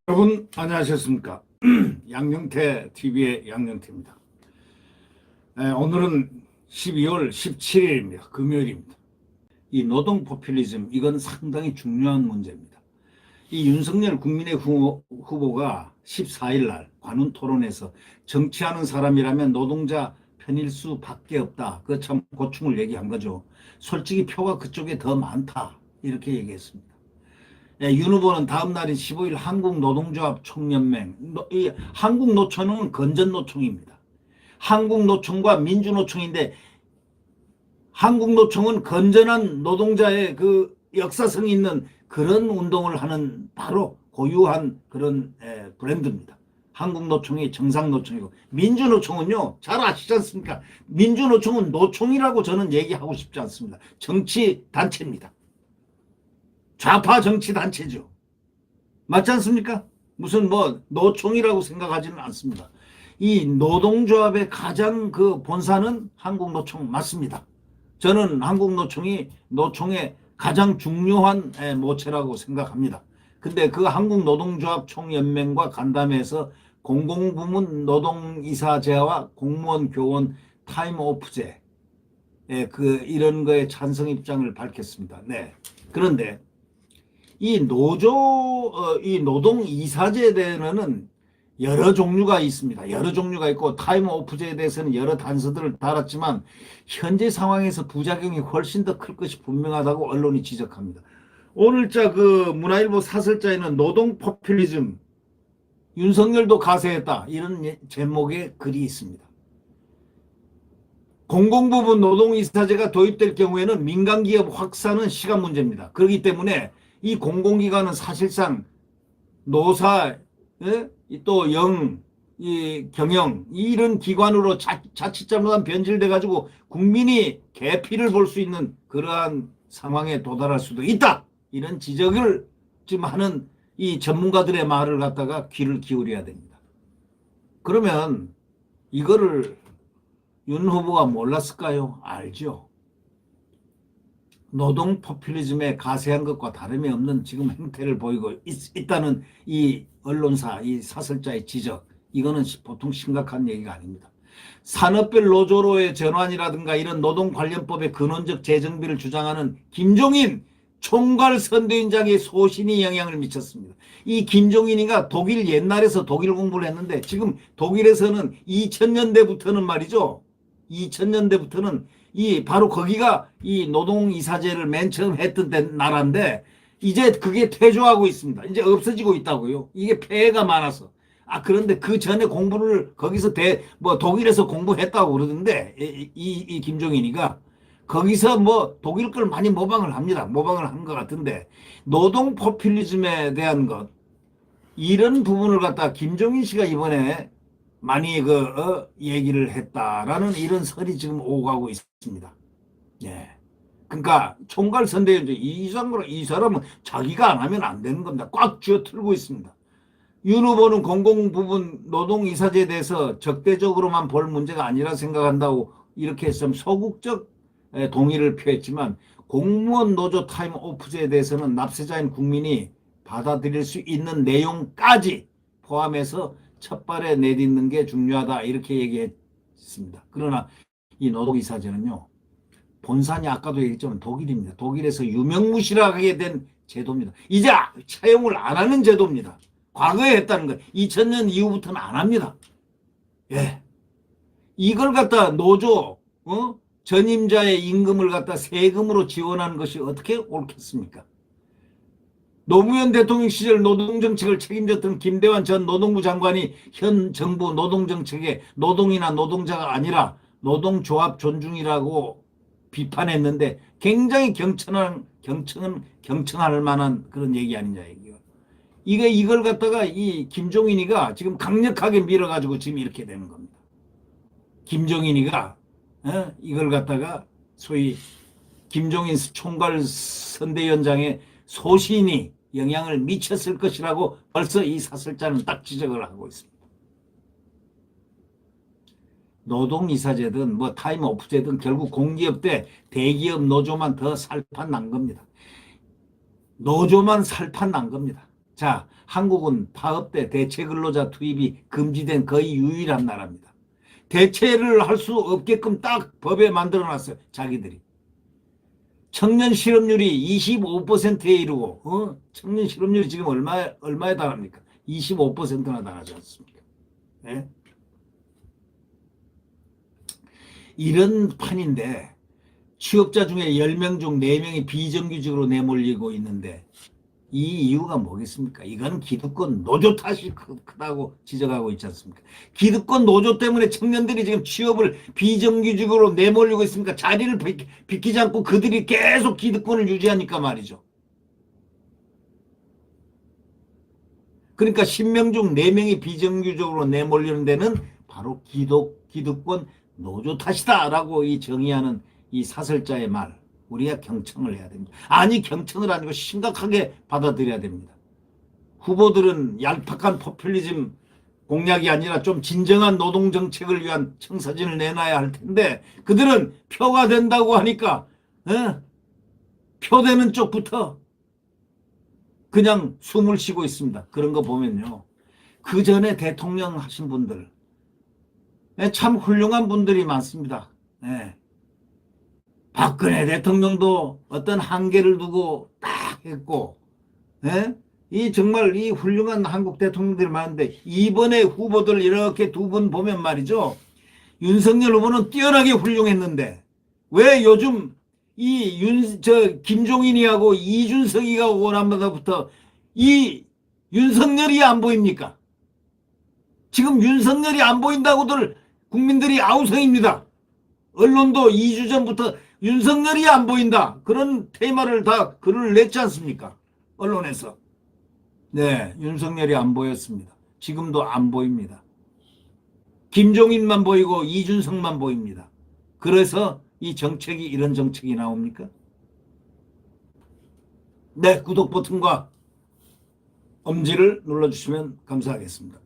여러분 안녕하셨습니까? 양영태 TV의 양영태입니다. 오늘은 12월 17일입니다. 금요일입니다. 이 노동 포퓰리즘, 이건 상당히 중요한 문제입니다. 이 윤석열 국민의 후보가 14일 날 관훈 토론에서 정치하는 사람이라면 노동자 편일 수밖에 없다. 그 참 고충을 얘기한 거죠. 솔직히 표가 그쪽에 더 많다. 이렇게 얘기했습니다. 윤 후보는 다음 날인 15일 한국노동조합 총연맹, 이 한국노총은 건전노총입니다. 한국노총과 민주노총인데 한국노총은 건전한 노동자의 그 역사성이 있는 그런 운동을 하는 바로 고유한 그런 브랜드입니다. 한국노총이 정상노총이고, 민주노총은요, 잘 아시지 않습니까? 민주노총은 노총이라고 저는 얘기하고 싶지 않습니다. 정치단체입니다. 좌파 정치단체죠. 맞지 않습니까? 무슨 노총이라고 생각하지는 않습니다. 이 노동조합의 가장 그 본사는 한국노총 맞습니다. 저는 한국노총이 노총의 가장 중요한 모체라고 생각합니다. 근데 그 한국노동조합 총연맹과 간담회에서 공공부문 노동이사제와 공무원 교원 타임오프제 이런 거에 찬성 입장을 밝혔습니다. 네. 그런데 이 노동이사제에 대해서는 여러 종류가 있습니다. 여러 종류가 있고 타임오프제에 대해서는 여러 단서들을 달았지만 현재 상황에서 부작용이 훨씬 더 클 것이 분명하다고 언론이 지적합니다. 오늘자 그 문화일보 사설자에는 노동 포퓰리즘, 윤석열도 가세했다, 이런 제목의 글이 있습니다. 공공부문 노동이사제가 도입될 경우에는 민간기업 확산은 시간 문제입니다. 그렇기 때문에 이 공공기관은 사실상 노사, 또 경영, 이런 기관으로 자칫 잘못하면 변질돼 가지고 국민이 개피를 볼 수 있는 그러한 상황에 도달할 수도 있다. 이런 지적을 지금 하는 이 전문가들의 말을 갖다가 귀를 기울여야 됩니다. 그러면 이거를 윤 후보가 몰랐을까요? 알죠. 노동 포퓰리즘에 가세한 것과 다름이 없는 지금 행태를 보이고 있다는 이 언론사, 이 사설자의 지적, 이거는 보통 심각한 얘기가 아닙니다. 산업별 노조로의 전환이라든가 이런 노동관련법의 근원적 재정비를 주장하는 김종인 총괄선대위원장의 소신이 영향을 미쳤습니다. 이 김종인이가 독일 옛날에서 독일 공부를 했는데 지금 독일에서는 2000년대부터는 말이죠. 2000년대부터는 바로 거기가 이 노동이사제를 맨 처음 했던 나라인데 이제 그게 퇴조하고 있습니다. 이제 없어지고 있다고요. 이게 폐해가 많아서. 그런데 그 전에 공부를 거기서 독일에서 공부했다고 그러던데 이 김종인이가 거기서 독일 걸 많이 모방을 합니다. 모방을 한 것 같은데 노동 포퓰리즘에 대한 것, 이런 부분을 갖다 김종인 씨가 이번에 많이 얘기를 했다라는 이런 설이 지금 오가고 있습니다. 예. 그러니까 총괄선대위원장 이 사람은 자기가 안 하면 안 되는 겁니다. 꽉 쥐어틀고 있습니다. 윤 후보는 공공부문 노동이사제에 대해서 적대적으로만 볼 문제가 아니라 생각한다고 이렇게 좀 소극적 동의를 표했지만 공무원 노조 타임오프제에 대해서는 납세자인 국민이 받아들일 수 있는 내용까지 포함해서 첫발에 내딛는 게 중요하다, 이렇게 얘기했습니다. 그러나 이 노동이사제는요, 본산이 아까도 얘기했지만 독일입니다. 독일에서 유명무실하게 된 제도입니다. 이제 차용을 안 하는 제도입니다. 과거에 했다는 거예요. 2000년 이후부터는 안 합니다. 예. 이걸 갖다 노조, 전임자의 임금을 갖다 세금으로 지원하는 것이 어떻게 옳겠습니까? 노무현 대통령 시절 노동정책을 책임졌던 김대환 전 노동부 장관이 현 정부 노동정책에 노동이나 노동자가 아니라 노동조합 존중이라고 비판했는데 굉장히 경청할 만한 그런 얘기 아니냐, 얘기가. 이걸 갖다가 이 김종인이가 지금 강력하게 밀어가지고 지금 이렇게 되는 겁니다. 김종인이가 이걸 갖다가 소위 김종인 총괄선대위원장의 소신이 영향을 미쳤을 것이라고 벌써 이 사설자는 딱 지적을 하고 있습니다. 노동이사제든 뭐 타임오프제든 결국 공기업 대 대기업 노조만 더 살판 난 겁니다. 노조만 살판 난 겁니다. 자, 한국은 파업대 대체 근로자 투입이 금지된 거의 유일한 나라입니다. 대체를 할 수 없게끔 딱 법에 만들어놨어요. 자기들이. 청년 실업률이 25%에 이르고 청년 실업률이 지금 얼마에 달합니까? 25%나 달하지 않습니까? 네? 이런 판인데 취업자 중에 10명 중 4명이 비정규직으로 내몰리고 있는데 이 이유가 뭐겠습니까? 이건 기득권 노조 탓이 크다고 지적하고 있지 않습니까? 기득권 노조 때문에 청년들이 지금 취업을 비정규직으로 내몰리고 있으니까 자리를 비키지 않고 그들이 계속 기득권을 유지하니까 말이죠. 그러니까 10명 중 4명이 비정규직으로 내몰리는 데는 바로 기득권 노조 탓이다라고 이 정의하는 이 사설자의 말. 우리가 경청을 해야 됩니다. 아니 경청을 아니고 심각하게 받아들여야 됩니다. 후보들은 얄팍한 포퓰리즘 공약이 아니라 좀 진정한 노동정책을 위한 청사진을 내놔야 할 텐데 그들은 표가 된다고 하니까 표되는 쪽부터 그냥 숨을 쉬고 있습니다. 그런 거 보면요. 그 전에 대통령 하신 분들 참 훌륭한 분들이 많습니다. 네. 박근혜 대통령도 어떤 한계를 두고 딱 했고, 예? 이 정말 이 훌륭한 한국 대통령들이 많은데 이번에 후보들 이렇게 두 분 보면 말이죠. 윤석열 후보는 뛰어나게 훌륭했는데 왜 요즘 김종인이하고 이준석이가 오남마다부터 이 윤석열이 안 보입니까? 지금 윤석열이 안 보인다고들 국민들이 아우성입니다. 언론도 2주 전부터 윤석열이 안 보인다. 그런 테마를 다 글을 냈지 않습니까? 언론에서. 네, 윤석열이 안 보였습니다. 지금도 안 보입니다. 김종인만 보이고 이준석만 보입니다. 그래서 이 정책이 이런 정책이 나옵니까? 네, 구독 버튼과 엄지를 눌러주시면 감사하겠습니다.